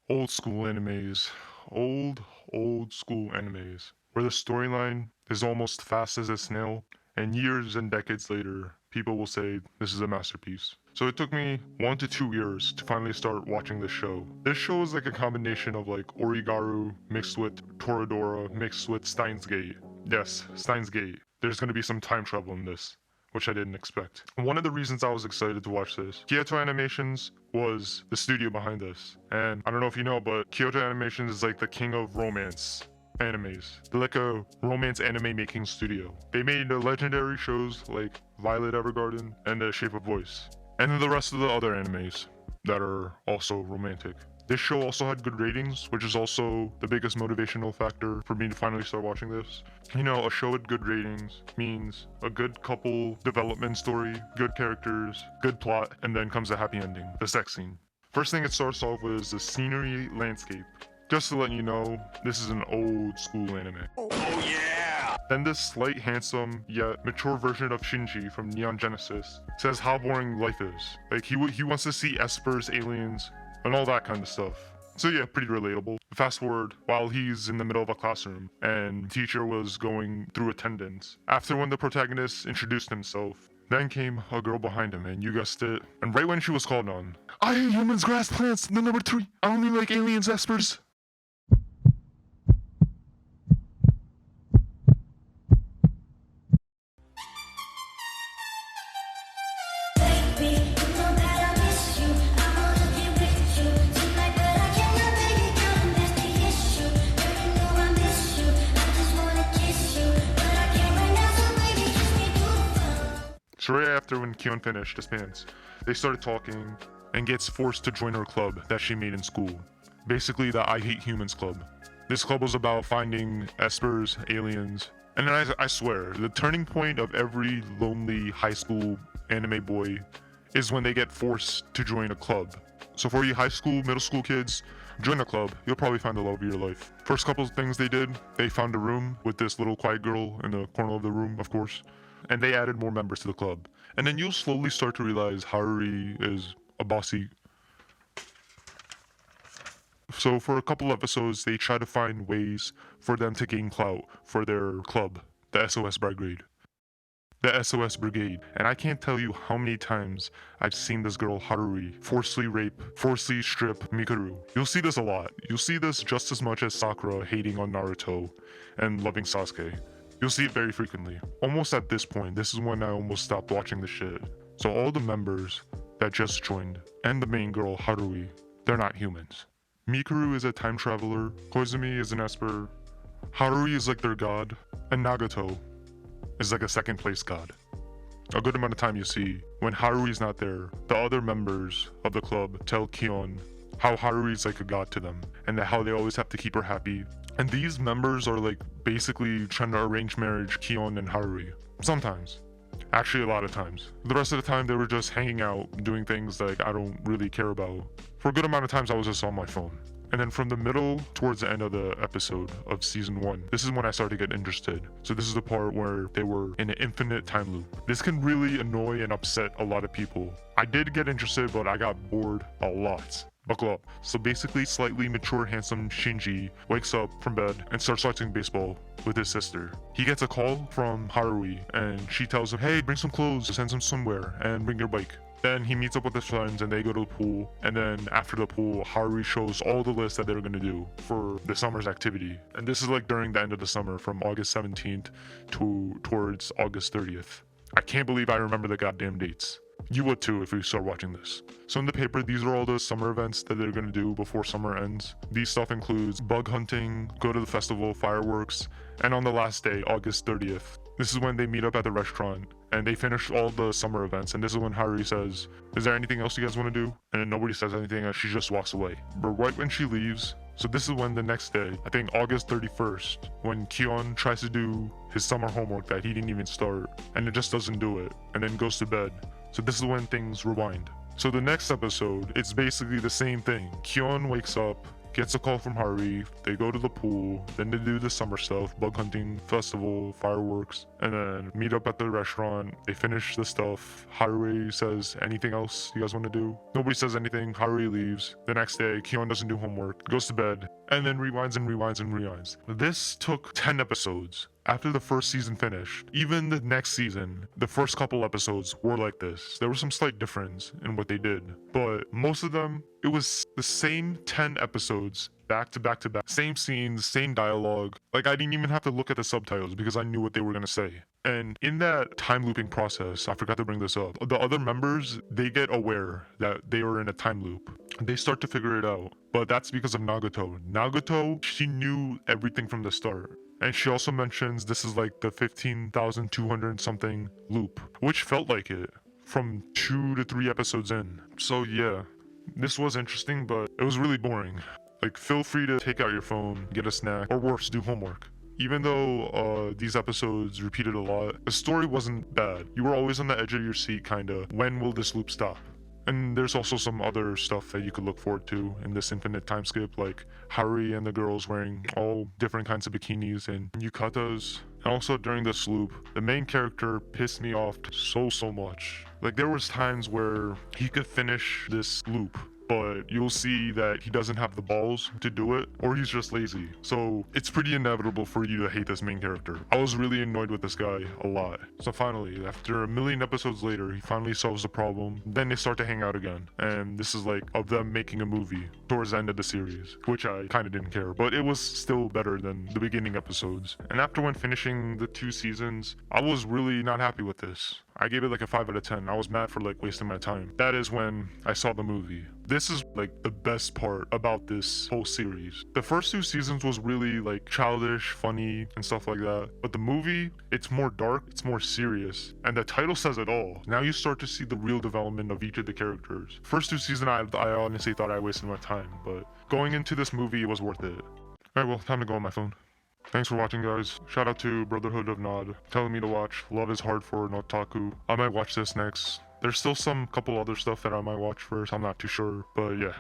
Old school animes. Old school animes. Where the storyline is almost fast as a snail, and years and decades later, people will say this is a masterpiece. So it took me 1 to 2 years to finally start watching this show. This show is like a combination of like Origaru mixed with Toradora mixed with Steins Gate. Yes, Steins Gate. There's gonna be some time travel in this, which I didn't expect. One of the reasons I was excited to watch this, Kyoto Animations was the studio behind this. And I don't know if you know, but Kyoto Animations is like the king of romance animes. They're like a romance anime making studio. They made the legendary shows like Violet Evergarden and The Shape of Voice. And then the rest of the other animes that are also romantic. This show also had good ratings, which is also the biggest motivational factor for me to finally start watching this. You know, a show with good ratings means a good couple development story, good characters, good plot, and then comes a happy ending, the sex scene. First thing it starts off with is the scenery landscape. Just to let you know, this is an old school anime. Oh yeah! Then this slight, handsome, yet mature version of Shinji from Neon Genesis says how boring life is. Like, he wants to see espers, aliens, and all that kind of stuff. So yeah, pretty relatable. Fast forward, while he's in the middle of a classroom, and teacher was going through attendance. After when the protagonist introduced himself, then came a girl behind him, and you guessed it. And right when she was called on, I hate humans, grass, plants, the number 3, I only like aliens, espers. So right after when Kyon finished his pants, they started talking and gets forced to join her club that she made in school. Basically the I Hate Humans club. This club was about finding espers, aliens, and then I swear, the turning point of every lonely high school anime boy is when they get forced to join a club. So for you high school, middle school kids, join a club, you'll probably find the love of your life. First couple of things they did, they found a room with this little quiet girl in the corner of the room, of course. And they added more members to the club. And then you'll slowly start to realize Haruhi is a bossy. So for a couple episodes, they try to find ways for them to gain clout for their club, the SOS Brigade. The SOS Brigade. And I can't tell you how many times I've seen this girl Haruhi forcefully rape, forcefully strip Mikuru. You'll see this a lot. You'll see this just as much as Sakura hating on Naruto and loving Sasuke. You'll see it very frequently. Almost at this point, this is when I almost stopped watching the shit. So all the members that just joined, and the main girl, Haruhi, they're not humans. Mikuru is a time traveler, Koizumi is an esper, Haruhi is like their god, and Nagato is like a second place god. A good amount of time you see, when Haruhi's not there, the other members of the club tell Kyon how Haruhi's like a god to them, and that how they always have to keep her happy. And these members are like basically trying to arrange marriage Kyon and Haruhi. Sometimes. Actually a lot of times. The rest of the time they were just hanging out, doing things like I don't really care about. For a good amount of times I was just on my phone. And then from the middle towards the end of the episode of season 1, this is when I started to get interested. So this is the part where they were in an infinite time loop. This can really annoy and upset a lot of people. I did get interested, but I got bored a lot. Buckle up. So basically, slightly mature, handsome Shinji wakes up from bed and starts watching baseball with his sister. He gets a call from Haruhi, and she tells him, hey, bring some clothes, send some swimwear, and bring your bike. Then he meets up with his friends and they go to the pool. And then after the pool, Haruhi shows all the lists that they're gonna do for the summer's activity. And this is like during the end of the summer, from August 17th towards August 30th. I can't believe I remember the goddamn dates. You would too if you start watching this. So in the paper, these are all the summer events that they're gonna do before summer ends. These stuff includes bug hunting, go to the festival, fireworks, and on the last day, August 30th, this is when they meet up at the restaurant and they finish all the summer events. And this is when Haruhi says, is there anything else you guys want to do? And then nobody says anything and she just walks away. But right when she leaves, so this is when the next day, I think August 31st, when Kyon tries to do his summer homework that he didn't even start, and it just doesn't do it, and then goes to bed. So this is when things rewind. So the next episode, it's basically the same thing. Kyon wakes up, gets a call from Haruhi. They go to the pool, then they do the summer stuff, bug hunting, festival, fireworks, and then meet up at the restaurant. They finish the stuff. Haruhi says, anything else you guys want to do? Nobody says anything. Haruhi leaves. The next day, Kyon doesn't do homework, goes to bed, and then rewinds and rewinds and rewinds. This took 10 episodes. After the first season finished, even the next season, the first couple episodes were like this. There was some slight difference in what they did, but most of them, it was the same 10 episodes back to back to back. Same scenes, same dialogue. Like, I didn't even have to look at the subtitles because I knew what they were gonna say. And in that time looping process, I forgot to bring this up, the other members, they get aware that they are in a time loop. They start to figure it out, but that's because of Nagato. Nagato, she knew everything from the start. And she also mentions this is like the 15,200 something loop, which felt like it from 2 to 3 episodes in. So yeah, this was interesting, but it was really boring. Like, feel free to take out your phone, get a snack, or worse, do homework. Even though these episodes repeated a lot, the story wasn't bad. You were always on the edge of your seat, kinda. When will this loop stop? And there's also some other stuff that you could look forward to in this infinite time skip, like Haruhi and the girls wearing all different kinds of bikinis and yukatas. And also during this loop, the main character pissed me off so much. Like, there was times where he could finish this loop, but you'll see that he doesn't have the balls to do it, or he's just lazy. So it's pretty inevitable for you to hate this main character. I was really annoyed with this guy a lot. So finally, after a million episodes later, he finally solves the problem. Then they start to hang out again. And this is like of them making a movie towards the end of the series, which I kind of didn't care, but it was still better than the beginning episodes. And after when finishing the 2 seasons, I was really not happy with this. I gave it like a 5 out of 10. I was mad for like wasting my time. That is when I saw the movie. This is like the best part about this whole series. The first 2 seasons was really like childish, funny, and stuff like that. But the movie, it's more dark, it's more serious. And the title says it all. Now you start to see the real development of each of the characters. First 2 seasons, I honestly thought I wasted my time. But going into this movie, it was worth it. Alright, well, time to go on my phone. Thanks for watching, guys. Shout out to Brotherhood of Nod, telling me to watch Love is Hard for an Otaku. I might watch this next. There's still some couple other stuff that I might watch first, I'm not too sure, but yeah.